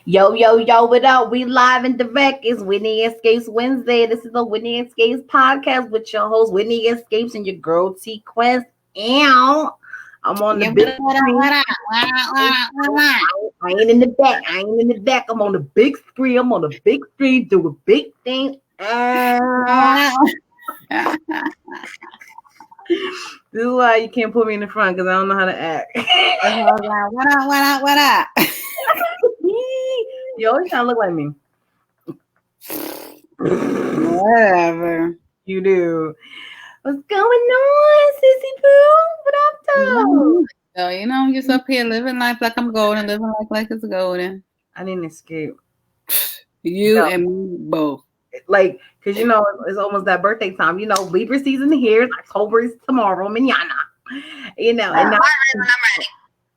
Yo, yo, yo, what up? We live and direct. It's Whitney Escapes Wednesday. This is the Whitney Escapes podcast with your host, Whitney Escapes, and your girl, T Quest. And I'm on the big screen. I ain't in the back. I ain't in the back. I'm on the big screen. I'm on the big screen doing big things. This is why you can't put me in the front because I don't know how to act. What up? You always trying to look like me. Whatever. You do. What's going on, Sissy Pooh? What up, though? So, I'm just up here living life like I'm golden, living life like it's golden. I didn't escape. You and me both. Like, because, it's almost that birthday time. Libra season here. It's October is tomorrow, manana. And now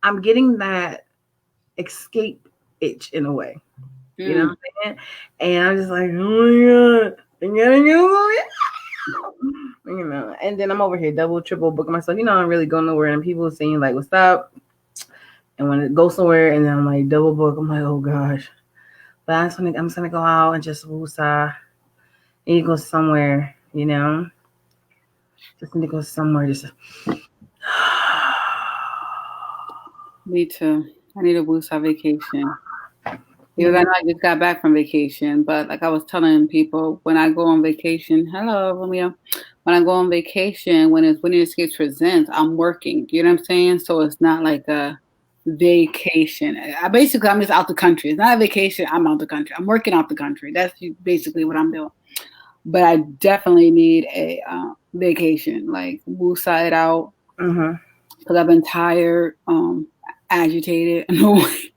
I'm getting that escape itch in a way. You know what I'm saying? And I'm just like, oh my God. And then I'm over here double, triple booking myself. I don't really go nowhere. And people are saying, like, what's up? And when it goes somewhere, and then I'm like, double book, I'm like, oh gosh. But I'm just gonna go out and just woosah. And you go somewhere, Just need to go somewhere. Me too. I need a woosah vacation. Because I know I just got back from vacation, but like I was telling people, when I go on vacation, hello, Romeo. When I go on vacation, when Whitney Escapes Presents, I'm working. You know what I'm saying? So it's not like a vacation. I'm just out the country. It's not a vacation. I'm out the country. I'm working out the country. That's basically what I'm doing. But I definitely need a vacation, like woosah it out. Because I've been tired, agitated, annoyed.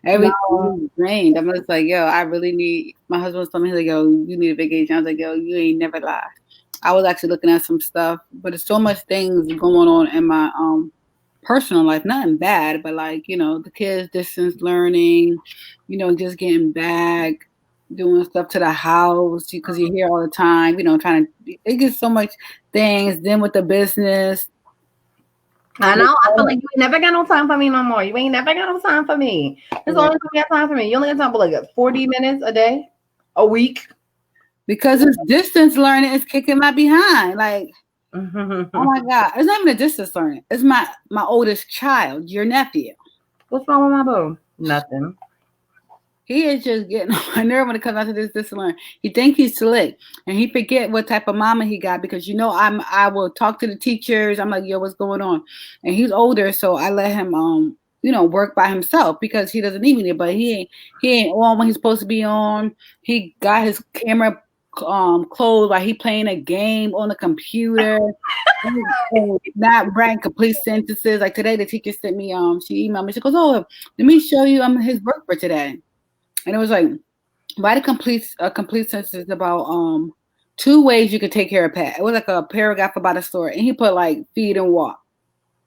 Everything drained. I'm just like, yo, I really need. My husband was telling me, he's like, yo, you need a vacation. I was like, yo, you ain't never lied. I was actually looking at some stuff, but there's so much things going on in my personal life. Nothing bad, but like, the kids distance learning, just getting back, doing stuff to the house because you're here all the time. Trying to. It gets so much things. Then with the business. I know. I feel like you ain't never got no time for me no more. You ain't never got no time for me. There's only got time for me. You only got time for like 40 minutes a day, a week. Because it's distance learning is kicking my behind. Like, oh my God. It's not even a distance learning. It's my oldest child, your nephew. What's wrong with my boo? Nothing. He is just getting on my nerve when it comes out to this learn. He think he's slick, and he forget what type of mama he got because I will talk to the teachers. I'm like, yo, what's going on? And he's older, so I let him work by himself because he doesn't need me. But he ain't on when he's supposed to be on. He got his camera closed while he playing a game on the computer. Not writing complete sentences. Like today, the teacher sent me she emailed me. She goes, oh, let me show you his work for today. And it was like, write a complete sentence about 2 ways you could take care of pet. It was like a paragraph about a story, and he put like feed and walk.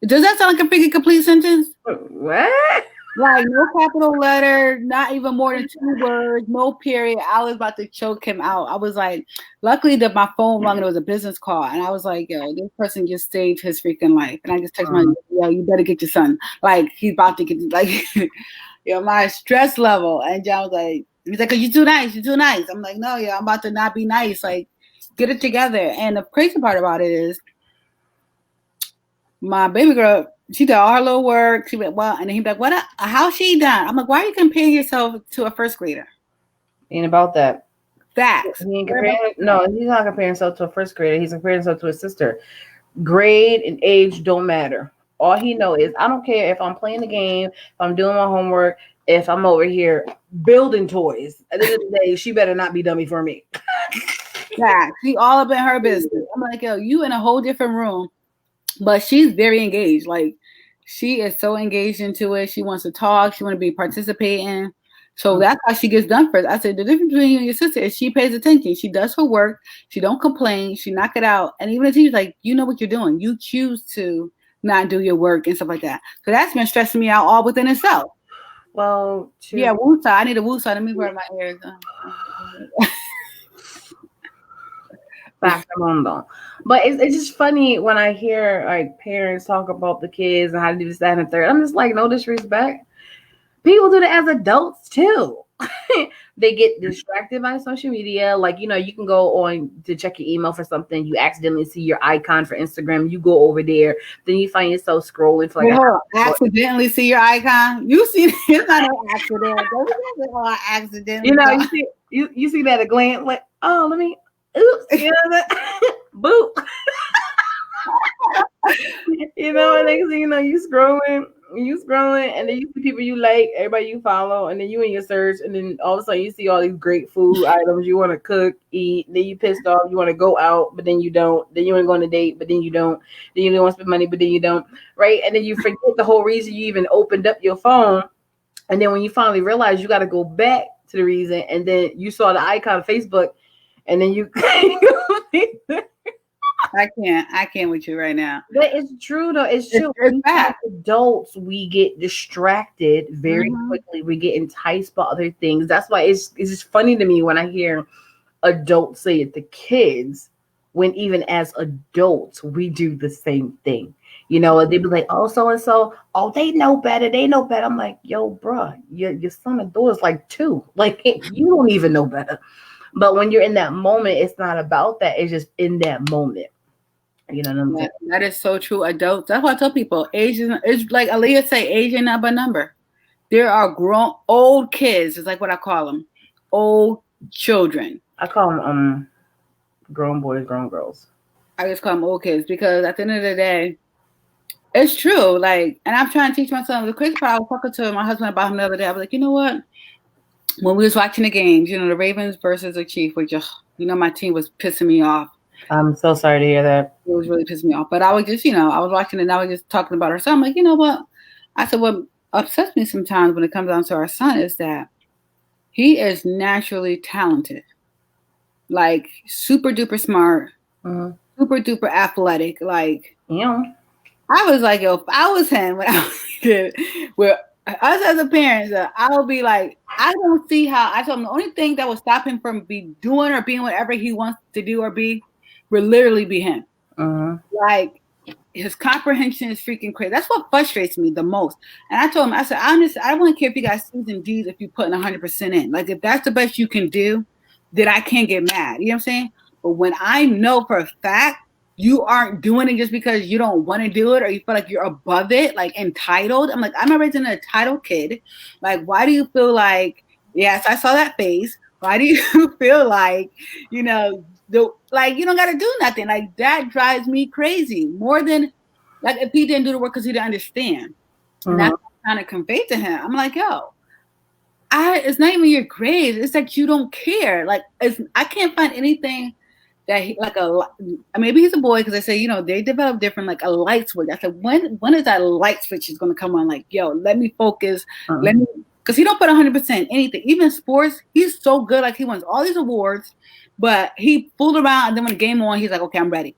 Does that sound like a freaking complete sentence? What? Like no capital letter, not even more than 2 words, no period. I was about to choke him out. I was like, luckily that my phone rang and it was a business call, and I was like, yo, this person just saved his freaking life. And I just texted my yo, you better get your son. Like he's about to get like. My stress level. And John was like, he's like, you're too nice. You're too nice. I'm like, no, I'm about to not be nice. Like, get it together. And the crazy part about it is my baby girl, she did all her little work. She went, well, and then he'd be like, what? How's she done? I'm like, why are you comparing yourself to a first grader? Ain't about that. Facts. He's not comparing himself to a first grader. He's comparing himself to his sister. Grade and age don't matter. All he knows is I don't care if I'm playing the game, if I'm doing my homework, if I'm over here building toys. At the end of the day, she better not be dummy for me. Yeah, she all up in her business. I'm like, yo, you in a whole different room. But she's very engaged. Like, she is so engaged into it. She wants to talk. She want to be participating. So that's how she gets done first. I said, the difference between you and your sister is she pays attention. She does her work. She don't complain. She knock it out. And even the teacher's like, you know what you're doing. You choose to not do your work and stuff like that. So that's been stressing me out all within itself. Well, yeah, woosah. I need a woosah. Let me burn my ears. But it's just funny when I hear like parents talk about the kids and how to do this, that, and the third. I'm just like, no disrespect. People do that as adults too. They get distracted by social media. Like, you know, you can go on to check your email for something. You accidentally see your icon for Instagram. You go over there. Then you find yourself scrolling for like accidentally see your icon. You see, it's not an accident. Accidentally. You know, you see that at a glance. Like, oh, let me. Oops. You know, boop. You know, and next thing you know, you scrolling, and then you see people you like, everybody you follow, and then you in your search, and then all of a sudden you see all these great food items you want to cook, eat. Then you pissed off, you want to go out, but then you don't. Then you want to go on a date, but then you don't. Then you don't want to spend money, but then you don't. Right? And then you forget the whole reason you even opened up your phone. And then when you finally realize you got to go back to the reason, and then you saw the icon of Facebook, and then you. I can't with you right now. But it's true though. It's true. It's bad. Adults, we get distracted very quickly. We get enticed by other things. That's why it's just funny to me when I hear adults say it to kids, when even as adults we do the same thing. You know, they be like, oh, so and so, oh, they know better. They know better. I'm like, yo, bruh, your son and daughter's like 2. Like, you don't even know better. But when you're in that moment, it's not about that. It's just in that moment. You know what I'm saying? That is so true. Adults. That's what I tell people. Age is, it's like Aaliyah say, age ain't not a number. There are grown old kids, is like what I call them. Old children. I call them grown boys, grown girls. I just call them old kids because at the end of the day, it's true. Like, and I'm trying to teach my son. The crazy part, I was talking to my husband about him the other day. I was like, you know what? When we was watching the games, you know, the Ravens versus the Chiefs, which, you know, my team was pissing me off. I'm so sorry to hear that. It was really pissing me off. But I was just, you know, I was watching it and I was just talking about our son. I'm like, you know what? I said, what upsets me sometimes when it comes down to our son is that he is naturally talented. Like, super duper smart, super duper athletic. Like, yeah. I was like, yo, if I was him when I was a kid, where us as a parent, I would be like, I don't see how. I told him the only thing that would stop him from doing or being whatever he wants to do or be would literally be him. Like, his comprehension is freaking crazy. That's what frustrates me the most. And I told him, I said, honestly, I wouldn't care if you got C's and D's if you put 100% in. Like, if that's the best you can do, then I can't get mad. You know what I'm saying? But when I know for a fact you aren't doing it just because you don't want to do it or you feel like you're above it, like entitled. I'm like, I'm not raising an entitled kid. Like, why do you feel like, yes, I saw that face. Why do you feel like, you know, like you don't got to do nothing? Like, that drives me crazy more than like if he didn't do the work because he didn't understand. And that's what I'm trying to convey to him. I'm like, yo, it's not even your grades. It's like you don't care. Like, I can't find anything that he, like maybe he's a boy because I say, you know, they develop different, like a light switch. I said, when is that light switch is going to come on? Like, yo, let me focus. Let me, because he don't put 100% anything. Even sports, he's so good. Like, he wins all these awards, but he fooled around. And then when the game on, he's like, okay, I'm ready.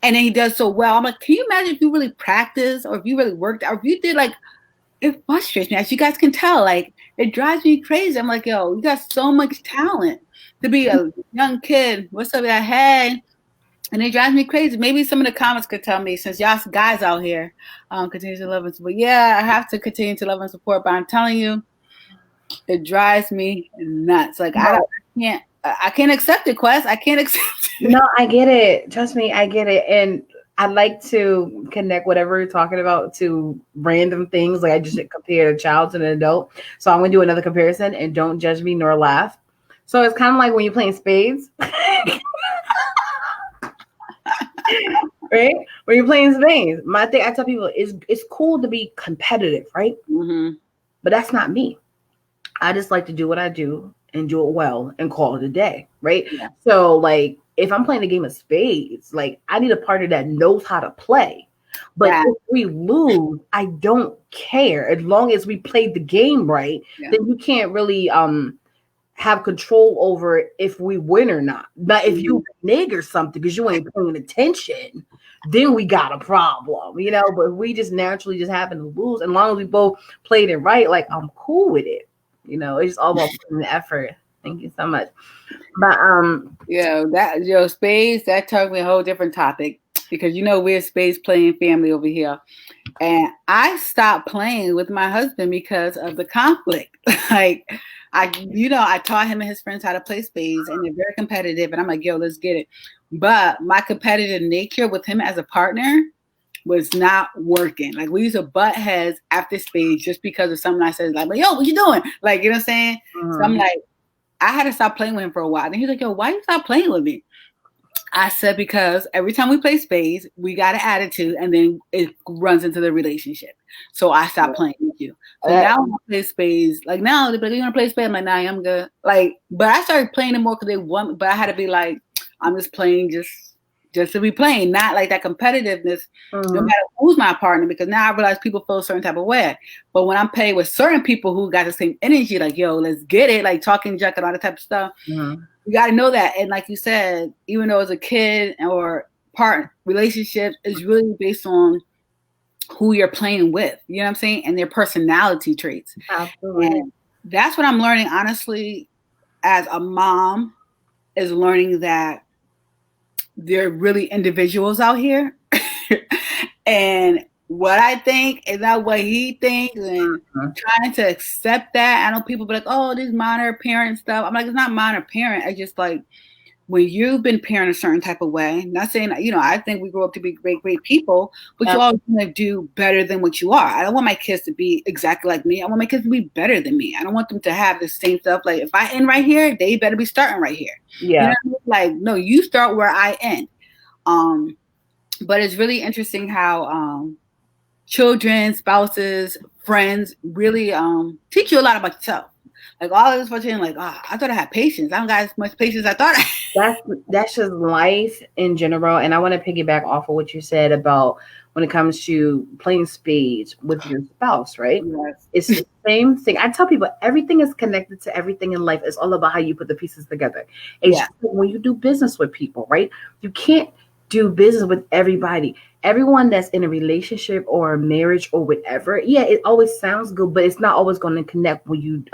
And then he does so well. I'm like, can you imagine if you really practiced or if you really worked out, or if you did, like, it frustrates me. As you guys can tell, like, it drives me crazy. I'm like, yo, you got so much talent to be a young kid. What's up, that? Hey. And it drives me crazy. Maybe some of the comments could tell me, since y'all guys out here continue to love and support. Yeah, I have to continue to love and support, but I'm telling you, it drives me nuts. Like, I can't accept it, Quest. I can't accept it. No, I get it. Trust me, I get it. And I like to connect whatever you're talking about to random things. Like, I just compare a child to an adult. So I'm going to do another comparison, and don't judge me nor laugh. So it's kind of like when you're playing spades. Right? When you're playing spades. My thing, I tell people, is it's cool to be competitive, right? But that's not me. I just like to do what I do and do it well and call it a day, right? Yeah. So, like, if I'm playing a game of spades, like, I need a partner that knows how to play. But if we lose, I don't care. As long as we played the game right, then you can't really have control over if we win or not. But if you nigger something because you ain't paying attention, then we got a problem, you know. But we just naturally just happen to lose. And as long as we both played it right, like, I'm cool with it. You know, it's just all about putting the effort. Thank you so much. But spades, that took me a whole different topic, because you know we're spades playing family over here. And I stopped playing with my husband because of the conflict. Like, I taught him and his friends how to play spades, and they're very competitive. And I'm like, yo, let's get it. But my competitive nature with him as a partner was not working. Like, we used to butt heads after spades just because of something I said, like, yo, what you doing? Like, you know what I'm saying? Mm-hmm. So I'm like, I had to stop playing with him for a while. Then he's like, yo, why you stop playing with me? I said, because every time we play spades, we got an attitude, and then it runs into the relationship. So I stopped playing with you. So now when I play spades, like now they're like, you want to play spades? I'm like, nah, I'm good. Like, but I started playing it more because they want. But I had to be like, I'm just playing just to be playing, not like that competitiveness. No matter who's my partner, because now I realize people feel a certain type of way. But when I'm playing with certain people who got the same energy, like, yo, let's get it, like talking junk and all that type of stuff. You got to know that. And like you said, even though as a kid or relationship is really based on who you're playing with, you know what I'm saying? And their personality traits. Absolutely. And that's what I'm learning, honestly, as a mom, is learning that they're really individuals out here. And what I think is not what he thinks, and trying to accept that. I know people be like, oh, this minor parent stuff. I'm like, it's not minor parent. I just like, when you've been parented a certain type of way, not saying, I think we grow up to be great, great people, but you always want to do better than what you are. I don't want my kids to be exactly like me. I want my kids to be better than me. I don't want them to have the same stuff. Like, if I end right here, they better be starting right here. Yeah. You know what I mean? Like, no, you start where I end. But it's really interesting how children, spouses, friends really teach you a lot about yourself. Like, all of this watching, like, I thought I had patience. I don't got as much patience as I thought I had. That's just life in general. And I want to piggyback off of what you said about when it comes to playing spades with your spouse, right? Yes. It's the same thing. I tell people everything is connected to everything in life. It's all about how you put the pieces together. It's just when you do business with people, right? You can't do business with everybody. Everyone that's in a relationship or a marriage or whatever, it always sounds good, but it's not always going to connect when you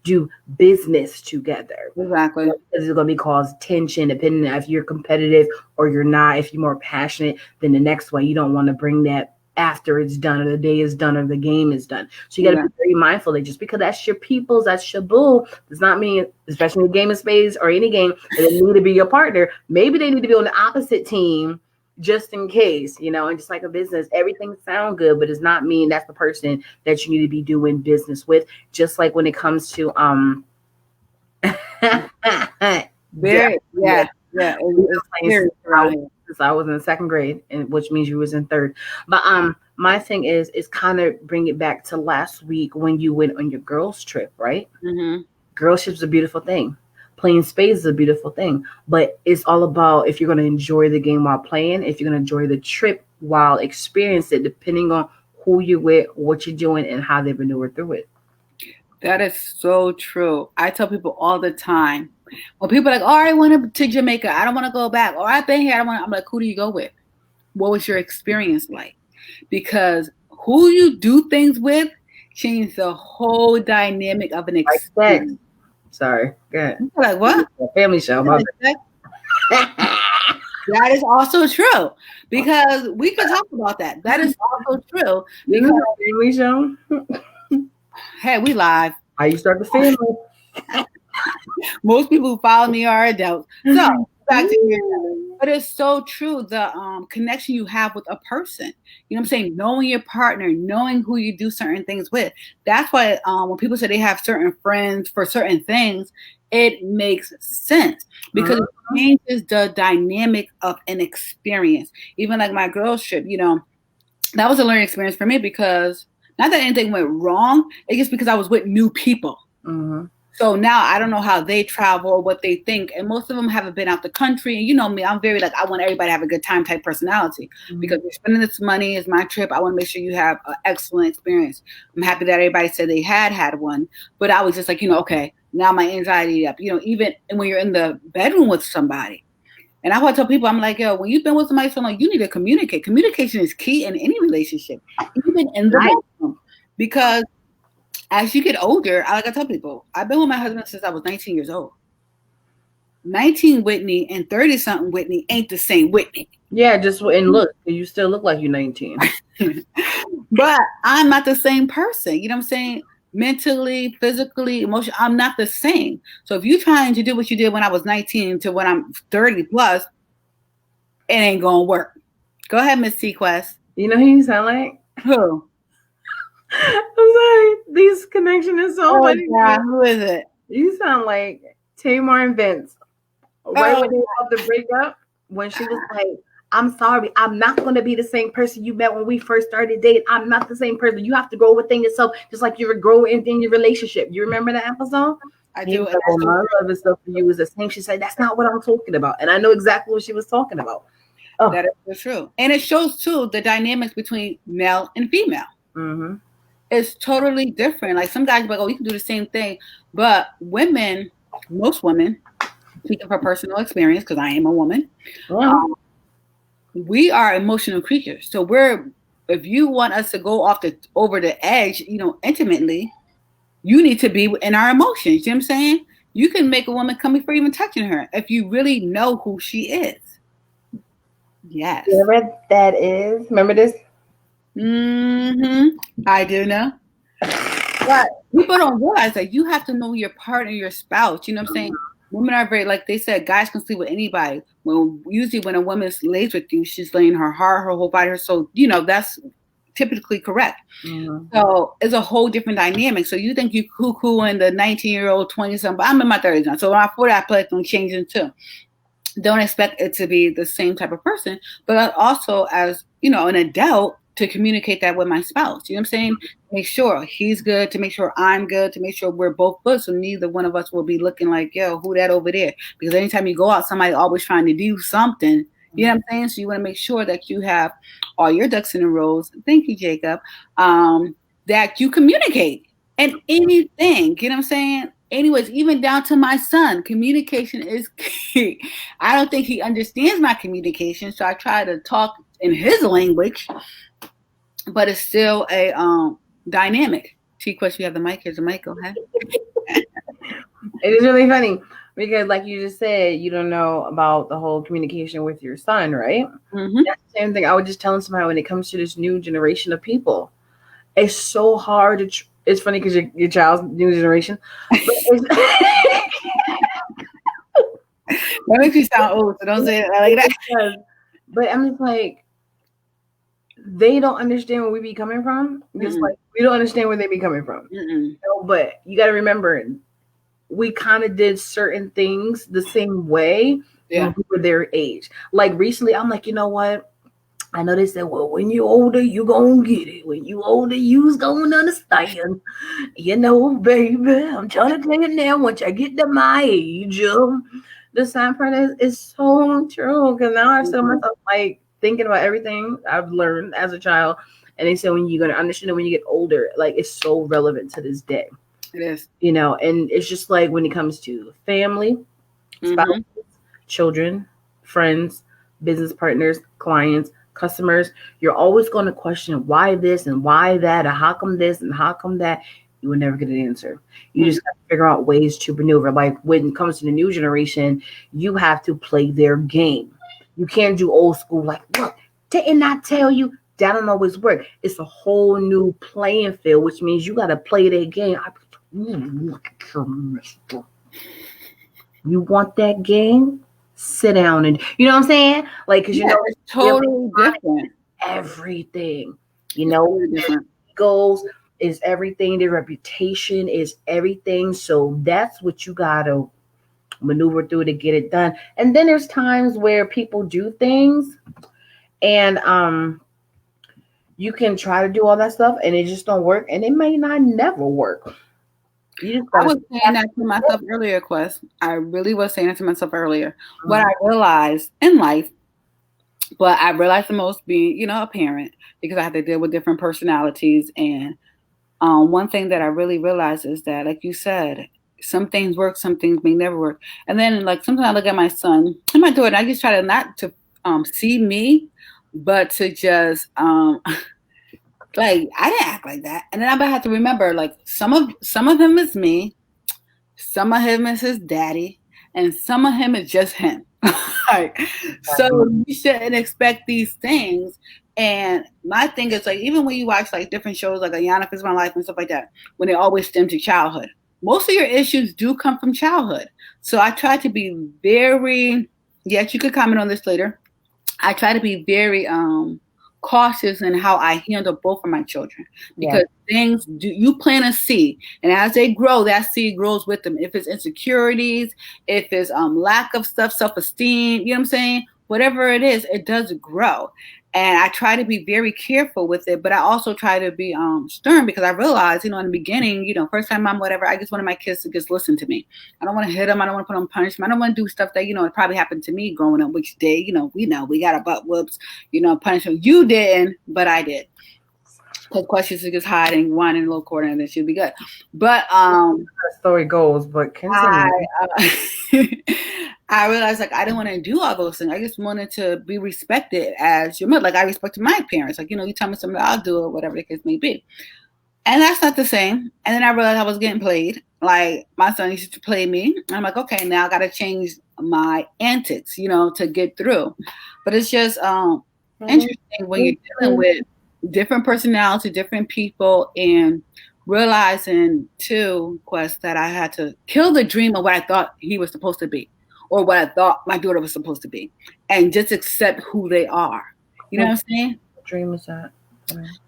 do business together. Exactly. Because it's going to cause tension depending on if you're competitive or you're not. If you're more passionate than the next one, you don't want to bring that after it's done or the day is done or the game is done. So you got to be very mindful that just because that's your people's, that's your boo, does not mean, especially in a game of spades or any game, that they need to be your partner. Maybe they need to be on the opposite team just in case, and just like a business, everything sounds good, but does not mean that's the person that you need to be doing business with. Just like when it comes to since I was in the second grade, and which means you was in third. But my thing is kind of bring it back to last week when you went on your girls' trip, right? Mm-hmm. Girls' trip is a beautiful thing. Playing spades is a beautiful thing, but it's all about if you're going to enjoy the game while playing, if you're going to enjoy the trip while experiencing it, depending on who you're with, what you're doing, and how they maneuver through it. That is so true. I tell people all the time, when people are like, oh, I went to Jamaica, I don't want to go back, or I've been here, I'm like, who do you go with? What was your experience like? Because who you do things with changes the whole dynamic of an experience. Sorry, go ahead. Like, what? Family show. That is also true, because we could talk about that. That is also true. Because family show. Hey, we live. How you start the family? Most people who follow me are adults. So back to you. But it's so true. The connection you have with a person. You know what I'm saying? Knowing your partner, knowing who you do certain things with. That's why when people say they have certain friends for certain things, it makes sense because it changes the dynamic of an experience. Even like my girls' trip, that was a learning experience for me because not that anything went wrong. It's just because I was with new people. Mm-hmm. So now I don't know how they travel or what they think. And most of them haven't been out the country. And you know me, I'm very I want everybody to have a good time type personality. Mm-hmm. Because you're spending this money, it's my trip. I want to make sure you have an excellent experience. I'm happy that everybody said they had one. But I was just like, okay, now my anxiety up. Even when you're in the bedroom with somebody. And I want to tell people, I'm like, yo, when you've been with somebody so long, you need to communicate. Communication is key in any relationship, even in the bedroom. Because as you get older, I tell people, I've been with my husband since I was 19 years old. 19 Whitney and 30-something Whitney ain't the same Whitney. Yeah, and look, you still look like you're 19. But I'm not the same person. You know what I'm saying? Mentally, physically, emotionally, I'm not the same. So if you're trying to do what you did when I was 19 to when I'm 30 plus, it ain't gonna work. Go ahead, Miss Sequest. You know who you sound like? Who? I'm sorry. This connection is so funny. God, who is it? You sound like Tamar and Vince. Right when they were about to break up, when she was like, I'm sorry, I'm not going to be the same person you met when we first started dating. I'm not the same person. You have to grow within yourself, just like you would grow in your relationship. You remember that episode? I do. Like, well, my love and stuff for you is the same. She said, that's not what I'm talking about. And I know exactly what she was talking about. Oh. That is true. And it shows, too, the dynamics between male and female. Mm-hmm. It's totally different. Like some guys are like, oh, you can do the same thing. But women, most women, speaking from personal experience, because I am a woman, we are emotional creatures. So if you want us to go over the edge, intimately, you need to be in our emotions. You know what I'm saying? You can make a woman come before even touching her if you really know who she is. Yes. Whoever that is. Remember this? Mm-hmm. I do know. But people don't realize that you have to know your partner, your spouse. You know what I'm saying? Women are very, like they said, guys can sleep with anybody. Well, usually when a woman lays with you, she's laying her heart, her whole body, her soul. That's typically correct. Mm-hmm. So it's a whole different dynamic. So you think you cuckoo in the 19-year-old, 20-something. I'm in my 30s now. So when I'm 40, I play on changing too. Don't expect it to be the same type of person. But also as, an adult, to communicate that with my spouse. You know what I'm saying? Make sure he's good, to make sure I'm good, to make sure we're both good. So neither one of us will be looking like, yo, who that over there? Because anytime you go out, somebody's always trying to do something. You know what I'm saying? So you want to make sure that you have all your ducks in a row. Thank you, Jacob. That you communicate and anything. You know what I'm saying? Anyways, even down to my son, communication is key. I don't think he understands my communication. So I try to talk in his language. But it's still a dynamic. T-Quest, you have the mic. Here's the mic. Go ahead. It is really funny because, like you just said, you don't know about the whole communication with your son, right? Mm-hmm. That's the same thing. I was just telling somebody when it comes to this new generation of people, it's so hard to. It's funny because your child's new generation. That makes you sound old, so don't say it like that. But I'm just like, they don't understand where we be coming from. Just like we don't understand where they be coming from. But you got to remember, we kind of did certain things the same way when we were their age. Like recently, I'm like, you know what? I know they said, well, when you older, you gonna get it. When you older, you's gonna understand. Baby, I'm trying to tell you now, once I get to my age, the sad part is so true. Because now I feel myself like thinking about everything I've learned as a child. And they said when you're going to understand it when you get older, like it's so relevant to this day. It is. And it's just like when it comes to family, spouses, children, friends, business partners, clients, customers, you're always going to question why this and why that, or how come this and how come that. You will never get an answer. You just got to figure out ways to maneuver. Like when it comes to the new generation, you have to play their game. You can't do old school, like, look, didn't I tell you? That don't always work. It's a whole new playing field, which means you got to play their game. Look at your mister. You want that game? Sit down and, you know what I'm saying? Like, because, it's totally different. Everything, different goals is everything. Their reputation is everything. So that's what you got to maneuver through to get it done. And then there's times where people do things and you can try to do all that stuff and it just don't work, and it may not never work. I was saying that to myself earlier, Quest. I really was saying that to myself earlier. What I realized in life, but I realized the most being, a parent, because I have to deal with different personalities. And one thing that I really realized is that, like you said, some things work, some things may never work. And then, like, sometimes I look at my son and my daughter, and I just try to not to see me, but to just like, I didn't act like that. And then I have to remember, like, some of him is me, some of him is his daddy, and some of him is just him. So you shouldn't expect these things. And my thing is like, even when you watch like different shows like Ayanna Fix My Life and stuff like that, when they always stem to childhood, most of your issues do come from childhood. So I try to be very, yes, you could comment on this later. I try to be very cautious in how I handle both of my children, because things do, you plant a seed, and as they grow, that seed grows with them. If it's insecurities, if it's lack of stuff, self-esteem, you know what I'm saying? Whatever it is, it does grow. And I try to be very careful with it, but I also try to be stern, because I realized, in the beginning, first time mom, whatever, I just wanted my kids to just listen to me. I don't want to hit them. I don't want to put on punishment. I don't want to do stuff that, it probably happened to me growing up, which we know we got a butt whoops, punishment. You didn't, but I did. Because questions are just hiding, whining in a little corner, and then she'll be good. But the story goes, but I realized I didn't want to do all those things. I just wanted to be respected as your mother. I respected my parents. You tell me something, I'll do it, whatever the case may be. And that's not the same. And then I realized I was getting played. Like, my son used to play me. And I'm like, okay, now I got to change my antics, to get through. But it's just interesting when you're dealing with different personality, different people, and realizing too, Quest, that I had to kill the dream of what I thought he was supposed to be, or what I thought my daughter was supposed to be, and just accept who they are. You know what I'm saying? What dream is that?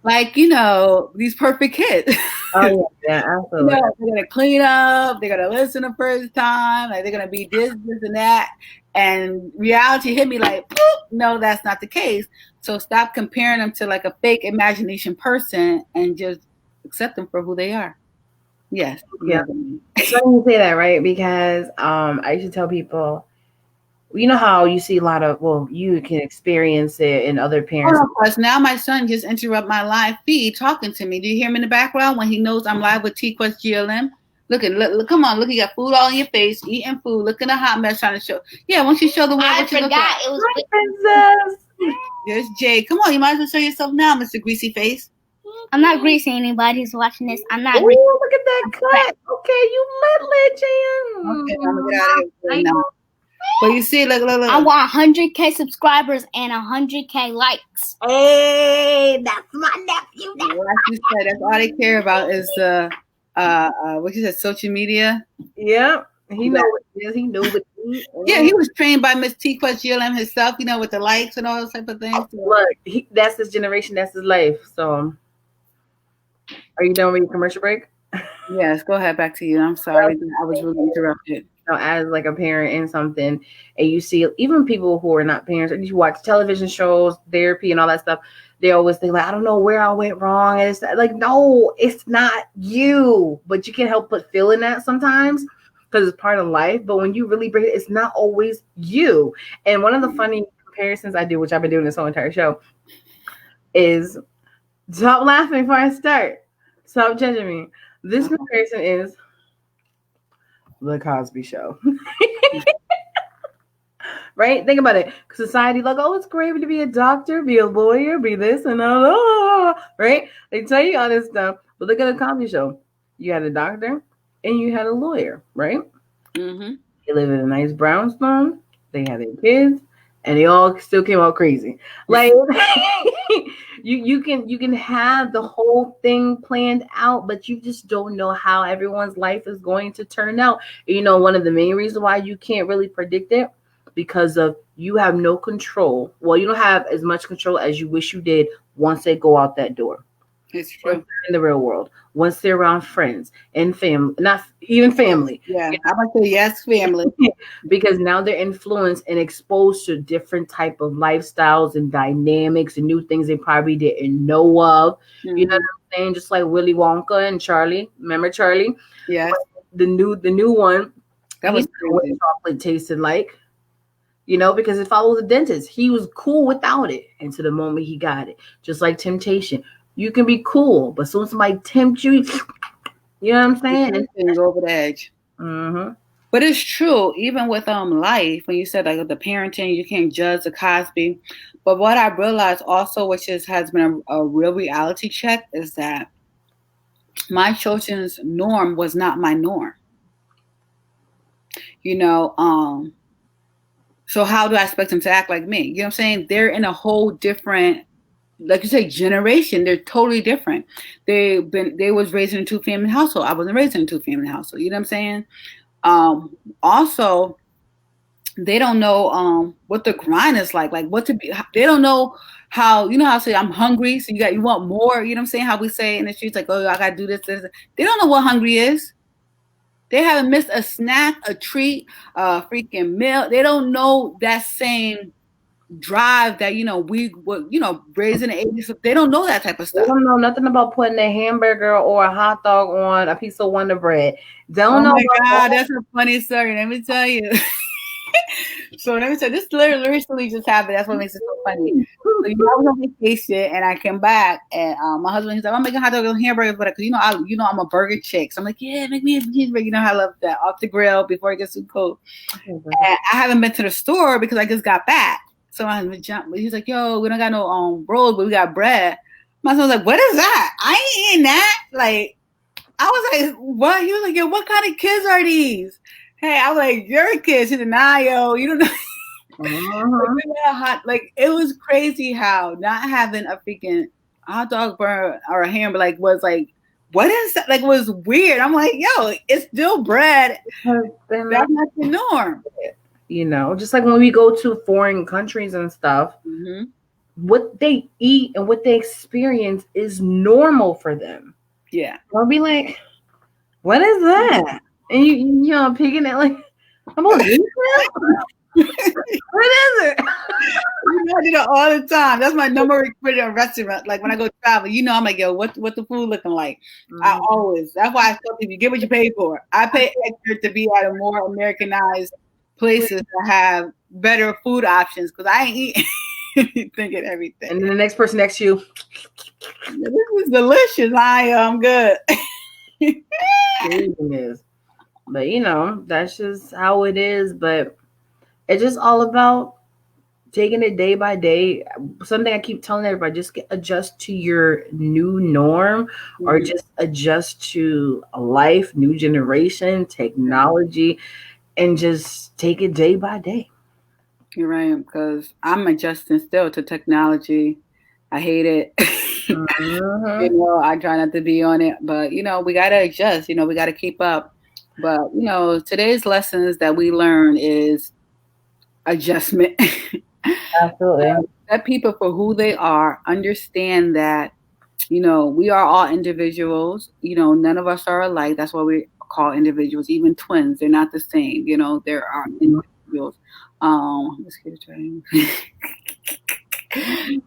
Like, these perfect kids. Oh, yeah, absolutely. They're going to clean up. They're going to listen the first time. Like, they're going to be this, and that. And reality hit me like, no, that's not the case. So stop comparing them to like a fake imagination person and just accept them for who they are. Yes. Yeah. It's funny you say that, right? Because I used to tell people, you know how you see a lot of, you can experience it in other parents. Oh, of course. Now my son just interrupt my live feed talking to me. Do you hear him in the background when he knows I'm live with T-Quest GLM? Look, come on, look, you got food all in your face, eating food, looking at a hot mess, trying to show. Yeah, once you show the world what you look like. I forgot it was Princess. There's Jay. Come on, you might as well show yourself now, Mr. Greasy Face. I'm not greasing anybody who's watching this. I'm not. Ooh, look at that cut. Okay, you lit, Jan. Okay, I'm gonna get out of here now. But you see, look. I want 100K subscribers and 100K likes. Hey, that's my nephew. Like you said, that's all they care about is what you said, social media. Yeah, he knows what it is. He knew what. Yeah, he was trained by Miss T-Quest GLM himself. With the likes and all those type of things. Look, that's his generation. That's his life. So, are you done with your commercial break? Yes, go ahead. Back to you. I'm sorry, I was really interrupted. As like a parent in something, and you see even people who are not parents, or you watch television shows, therapy, and all that stuff, they always think like, I don't know where I went wrong. And it's like, no, it's not you, but you can't help but feeling that sometimes because it's part of life. But when you really break it, it's not always you. And one of the funny comparisons I do, which I've been doing this whole entire show, is stop laughing before I start. Stop judging me. This comparison is The Cosby Show. Right? Think about it. Society, like, oh, it's great to be a doctor, be a lawyer, be this and that. Right? They tell you all this stuff. But look at The Cosby Show. You had a doctor and you had a lawyer, right? Mm-hmm. They live in a nice brownstone. They had their kids, and they all still came out crazy. Like you can have the whole thing planned out, but you just don't know how everyone's life is going to turn out. One of the main reasons why you can't really predict it, because of you have no control. Well, you don't have as much control as you wish you did once they go out that door. It's true. In the real world, once they're around friends and family, not even family. Yeah, I'm gonna say yes, family. Because now they're influenced and exposed to different type of lifestyles and dynamics and new things they probably didn't know of. Mm-hmm. You know what I'm saying? Just like Willy Wonka and Charlie. Remember Charlie? Yeah. The new one. That was what chocolate tasted like. Because it follows the dentist. He was cool without it until the moment he got it. Just like temptation. You can be cool, but soon somebody tempts you, you know what I'm saying? And go over the edge. Mm-hmm. But it's true, even with life, when you said like the parenting, you can't judge the Cosby. But what I realized also, which has been a real reality check, is that my children's norm was not my norm. So how do I expect them to act like me? You know what I'm saying? They're in a whole different like you say, generation, they're totally different. They was raised in a 2-family household. I wasn't raised in a 2-family household. You know what I'm saying? Also, they don't know what the grind is like what to be. They don't know how, you know how I say I'm hungry, so you want more. You know what I'm saying? How we say in the streets, like, oh, I gotta do this. They don't know what hungry is. They haven't missed a snack, a treat, a freaking meal. They don't know that same drive that we were raised in the 80s. They don't know that type of stuff. They don't know nothing about putting a hamburger or a hot dog on a piece of Wonder Bread. Don't know. Oh my God, that's a funny story. Let me tell you. So let me tell you, this literally just happened. That's what makes it so funny. So I was on vacation and I came back and my husband, he's like, I'm making hot dogs and hamburgers, but because I'm a burger chick. So I'm like, yeah, make me a cheeseburger. You know how I love that off the grill before it gets too cold. And I haven't been to the store because I just got back. So I jumped. He's like, yo, we don't got no rolls, but we got bread. My son was like, what is that? I ain't eating that. Like, I was like, what? He was like, yo, what kind of kids are these? Hey, I was like, you're a kid. She's nah, yo, you don't know. Like, it was crazy how not having a freaking hot dog burger or a hamburger was like, what is that? Like, it was weird. I'm like, yo, it's still bread. That's not the norm. Just like when we go to foreign countries and stuff, what they eat and what they experience is normal for them. Yeah. I'll be like, what is that? And I'm picking it like, I'm gonna eat that? What is it? I do that all the time. That's my number one at a restaurant. Like when I go travel, I'm like, yo, what the food looking like? I always. That's why I tell people, you get what you pay for. I pay extra to be at a more Americanized places that have better food options because I ain't eating thinking everything. And then the next person next to you, this is delicious. I'm good. It is. But that's just how it is. But it's just all about taking it day by day. Something I keep telling everybody, just adjust to your new norm, or just adjust to life, new generation, technology, and just take it day by day. You're right, because I'm adjusting still to technology. I hate it. I try not to be on it, but we gotta adjust. We gotta keep up. But today's lessons that we learn is adjustment. Absolutely. Let people for who they are, understand that we are all individuals. None of us are alike. That's why we call individuals, even twins. They're not the same. There are individuals. Let's get it right. I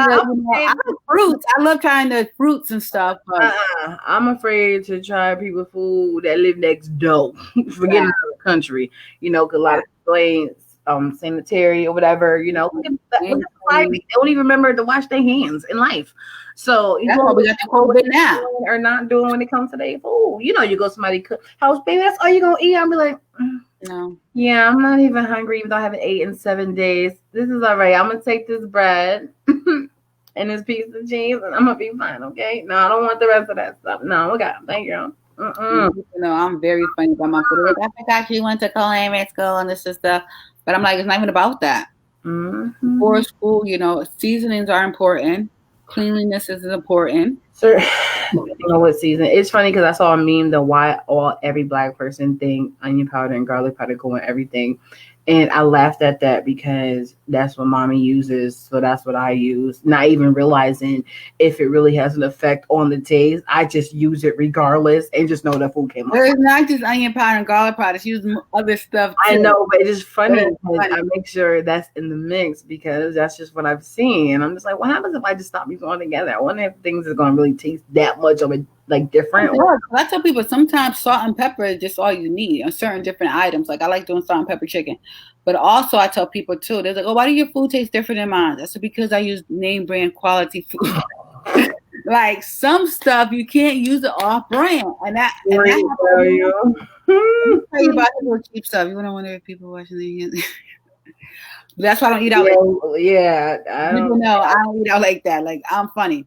love fruits. I love trying the fruits and stuff. But I'm afraid to try people's food that live next door. Forget another country. Because a lot of people ain't sanitary or whatever. They don't even remember to wash their hands in life. So that's why we got the COVID now. Or not doing when it comes to their food. You go to somebody's house, baby. That's all you gonna eat. I'll be like, no. Yeah, I'm not even hungry, even though I haven't eaten in 7 days. This is all right. I'm gonna take this bread and this piece of cheese, and I'm gonna be fine. Okay? No, I don't want the rest of that stuff. No, okay. Thank you. I'm very funny about my food. I forgot you went to culinary school and this and stuff, but I'm like, it's not even about that. For school, seasonings are important. Cleanliness is important. Sir, I don't know what season. It's funny because I saw a meme that why every black person think onion powder and garlic powder go in everything. And I laughed at that because that's what mommy uses. So that's what I use. Not even realizing if it really has an effect on the taste. I just use it regardless and just know that food came out. It's not just onion powder and garlic powder. She uses other stuff too. I know, but it's funny because I make sure that's in the mix because that's just what I've seen. And I'm just like, what happens if I just stop these all together? I wonder if things are going to really taste that much of it. Like different. I tell people sometimes salt and pepper is just all you need on certain different items. Like I like doing salt and pepper chicken. But also I tell people too, they're like, oh, why do your food taste different than mine? That's because I use name brand quality food. Like some stuff you can't use it off brand. And that tell you about the cheap stuff. You wanna wonder if people watching the that's why I don't eat out I don't eat out like that. Like I'm funny.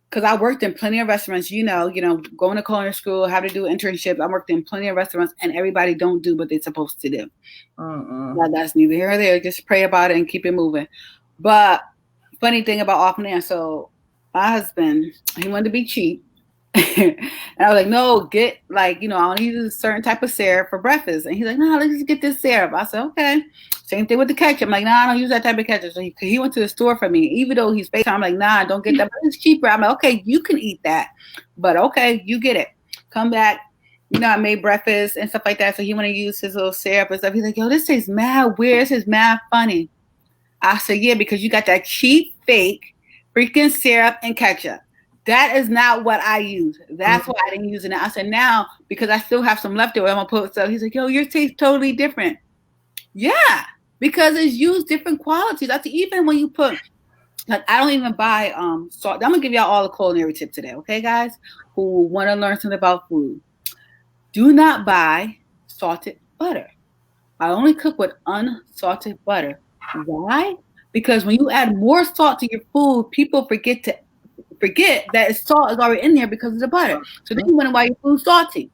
Because I worked in plenty of restaurants, going to culinary school, how to do internships. I worked in plenty of restaurants, and everybody don't do what they're supposed to do. That's neither here nor there. Just pray about it and keep it moving. But funny thing about off air. So my husband, he wanted to be cheap. And I was like, no, get like, I want to use a certain type of syrup for breakfast. And he's like, no, let's just get this syrup. I said, okay. Same thing with the ketchup. I'm like, nah, I don't use that type of ketchup. So he went to the store for me, even though he's FaceTime. I'm like, nah, don't get that. But it's cheaper. I'm like, okay, you can eat that. But okay, you get it. Come back. I made breakfast and stuff like that. So he want to use his little syrup and stuff. He's like, yo, this tastes mad weird. This is mad funny. I said, yeah, because you got that cheap, fake freaking syrup and ketchup. That is not what I use. That's why I didn't use it. I said, now, because I still have some leftover, I'm going to put some. He's like, yo, yours tastes totally different. Yeah, because it's used different qualities. That's even when you put, like, I don't even buy salt. I'm going to give y'all all a culinary tip today, okay, guys, who want to learn something about food. Do not buy salted butter. I only cook with unsalted butter. Why? Because when you add more salt to your food, people forget that salt is already in there because of the butter. So then you wonder why your food's salty.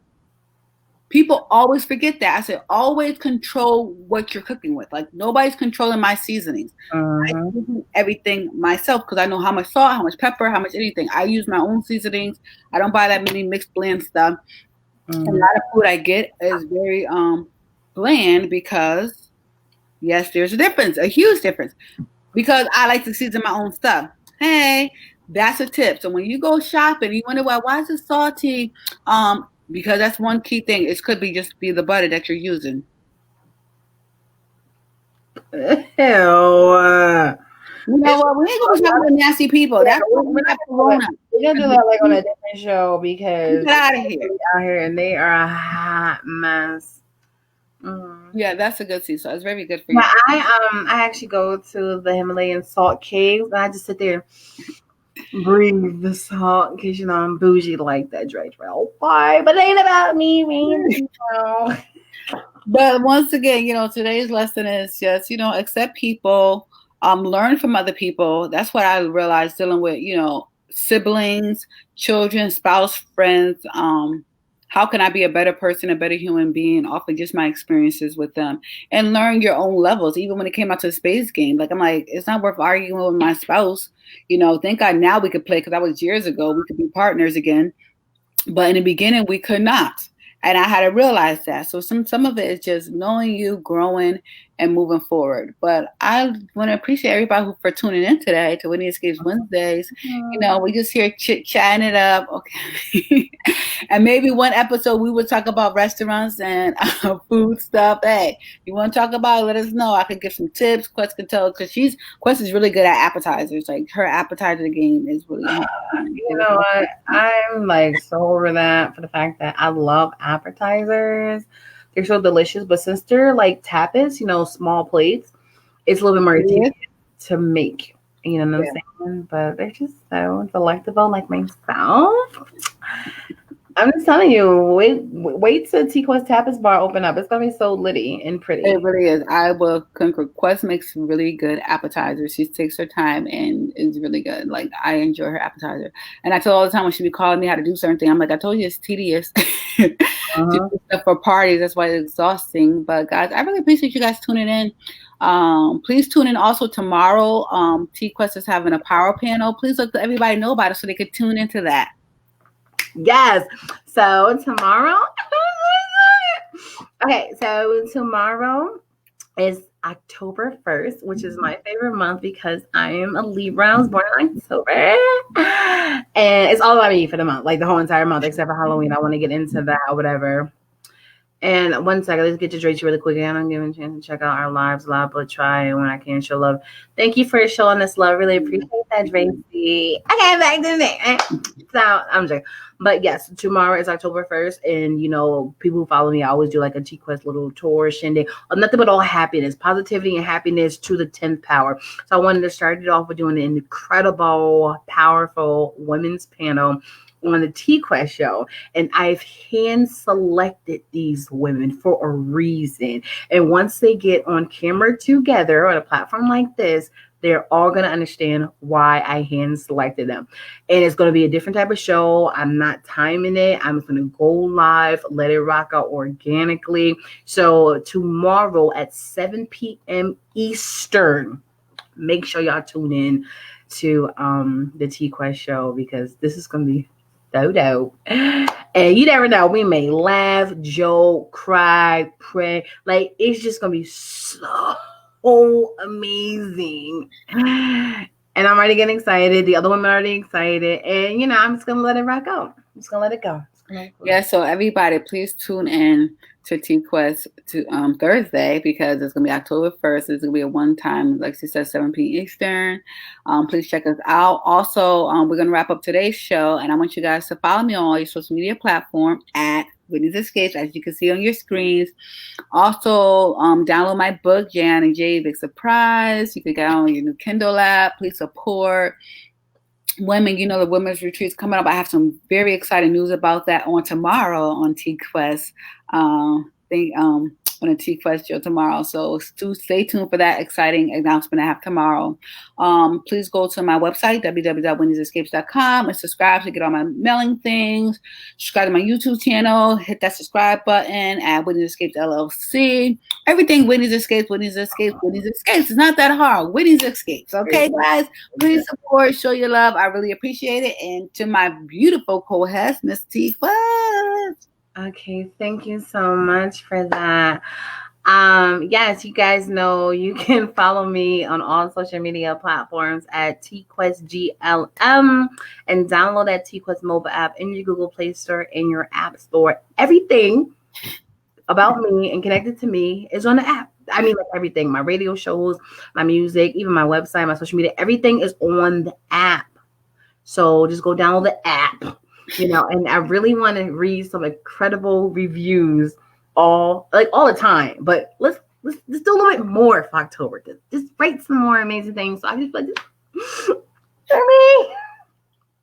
People always forget that. I said, always control what you're cooking with. Like, nobody's controlling my seasonings. I do everything myself because I know how much salt, how much pepper, how much anything. I use my own seasonings. I don't buy that many mixed blend stuff. A lot of food I get is very bland because, yes, there's a difference, a huge difference. Because I like to season my own stuff. Hey, that's a tip. So when you go shopping, you wonder why is it salty? Because that's one key thing. It could be just the butter that you're using. Ew. You know what? We ain't gonna talk about nasty people. That's what we're not Corona. We're gonna do that like on a different show because get out of here. Out here and they are a hot mess. Yeah, that's a good sea salt. It's very good for you. But I actually go to the Himalayan salt caves and I just sit there, breathe the salt because I'm bougie like that, Dre. Why? But it ain't about me, man. But once again, today's lesson is just accept people, learn from other people. That's what I realized dealing with siblings, children, spouse, friends. How can I be a better person, a better human being off of just my experiences with them, and learn your own levels. Even when it came out to the space game, like I'm like, it's not worth arguing with my spouse. Thank God now we could play because that was years ago. We could be partners again, but in the beginning we could not. And I had to realize that. So some of it is just knowing you, growing, and moving forward. But I want to appreciate everybody for tuning in today to Whitney Escapes Wednesdays. We just here chit-chatting it up. Okay. And maybe one episode we would talk about restaurants and food stuff. Hey, you want to talk about it, let us know. I could give some tips. Quest can tell because Quest is really good at appetizers. Like her appetizer game is really you know what? I'm like so over that for the fact that I love appetizers. They're so delicious, but since they're like tapas, small plates, it's a little bit more tedious to make. You know what I'm saying? But they're just so delectable, like myself. I'm just telling you, wait till T-Quest Tapas Bar open up. It's gonna be so litty and pretty. It really is. I will concur. Quest makes really good appetizers. She takes her time and is really good. Like I enjoy her appetizer. And I tell all the time when she be calling me how to do certain things, I'm like, I told you it's tedious. To do stuff for parties. That's why it's exhausting. But guys, I really appreciate you guys tuning in. Please tune in also tomorrow. T-Quest is having a power panel. Please let everybody know about it so they could tune into that. Yes. So tomorrow. Okay. So tomorrow is October 1st, which is my favorite month because I am a Libra. I was born in October. And it's all about me for the month, like the whole entire month, except for Halloween. I want to get into that or whatever. And one second, let's get to Drake really quick. I'm giving a chance to check out our lives live, but try when I can show love. Thank you for showing us love. Really appreciate that, Tracy. Okay, back to the So I'm joking. But yes, tomorrow is October 1st. And people who follow me, I always do like a T-Quest little tour, shindig, nothing but all happiness, positivity and happiness to the 10th power. So I wanted to start it off with doing an incredible, powerful women's panel on the T-Quest show, and I've hand selected these women for a reason. And once they get on camera together on a platform like this, they're all going to understand why I hand selected them. And it's going to be a different type of show. I'm not timing it. I'm going to go live, let it rock out organically. So tomorrow at 7 p.m. Eastern, make sure y'all tune in. to the T Quest show because this is gonna be so dope. And you never know, we may laugh, joke, cry, pray. Like it's just gonna be so amazing. And I'm already getting excited. The other women are already excited. And I'm just gonna let it rock out. I'm just gonna let it go. Yeah, so everybody, please tune in to T Quest to Thursday because it's gonna be October 1st. It's gonna be a one-time, like she said, 7 p.m. Eastern. Please check us out. Also, we're gonna wrap up today's show, and I want you guys to follow me on all your social media platforms at Whitney's Escapes, as you can see on your screens. Also, download my book, Jan and Jay Big Surprise. You can get on your new Kindle app. Please support women. The women's retreat's coming up. I have some very exciting news about that on tomorrow on T Quest. On a T Quest show tomorrow. So stay tuned for that exciting announcement I have tomorrow. Please go to my website, www.whitneysescapes.com, and subscribe to get all my mailing things. Subscribe to my YouTube channel. Hit that subscribe button at Whitney's Escapes LLC. Everything Whitney's Escapes, Whitney's Escapes, Whitney's Escapes. It's not that hard. Whitney's Escapes. Okay, guys? Please support, show your love. I really appreciate it. And to my beautiful co-host, Miss T Quest. Okay, thank you so much for that. Yes, you guys know you can follow me on all social media platforms at TQuestGLM and download that TQuest mobile app in your Google Play Store and your App Store. Everything about me and connected to me is on the app. I mean, like everything, my radio shows, my music, even my website, my social media, everything is on the app. So just go download the app. And I really want to read some incredible reviews all the time. But let's do a little bit more for October. Just write some more amazing things. So I just for me,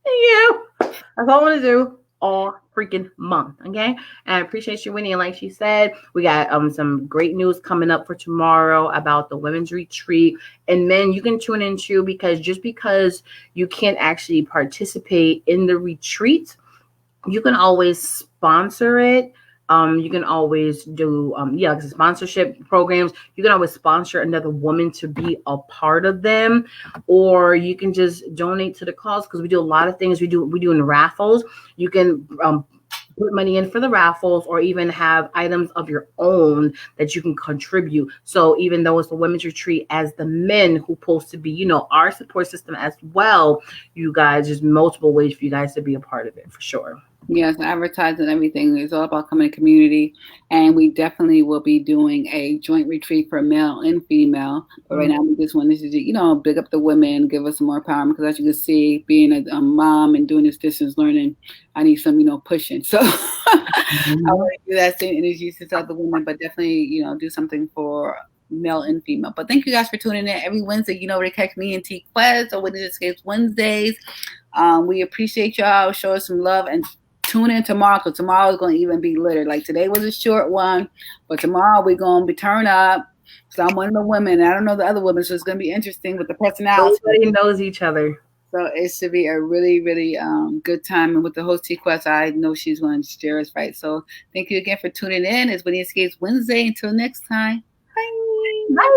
you. That's all I want to do all freaking month. Okay. And I appreciate you, Winnie. And like she said, we got some great news coming up for tomorrow about the women's retreat. And men, you can tune in too, because just because you can't actually participate in the retreat, you can always sponsor it. You can always do like sponsorship programs. You can always sponsor another woman to be a part of them, or you can just donate to the cause, because we do a lot of things. We do in raffles. You can put money in for the raffles, or even have items of your own that you can contribute. So even though it's a women's retreat, as the men who supposed to be, our support system as well, you guys, there's multiple ways for you guys to be a part of it for sure. Yes, advertising, everything is all about coming to community, and we definitely will be doing a joint retreat for male and female. But right now, we just want to, big up the women, give us some more empowerment, because as you can see, being a mom and doing this distance learning, I need some, pushing. So I want to do that same energy to other women, but definitely, do something for male and female. But thank you guys for tuning in every Wednesday. Where to catch me and T Quest or Whitney's Escapes Wednesdays. We appreciate y'all. Show us some love and tune in tomorrow, because tomorrow is going to even be litter. Like today was a short one, but tomorrow we're going to be turn up. So I'm one of the women. I don't know the other women, so it's going to be interesting with the personality. Everybody knows each other. So it should be a really, really good time. And with the host T Quest, I know she's going to steer us right. So thank you again for tuning in. It's Whitney's Escapes Wednesday. Until next time. Bye. Bye.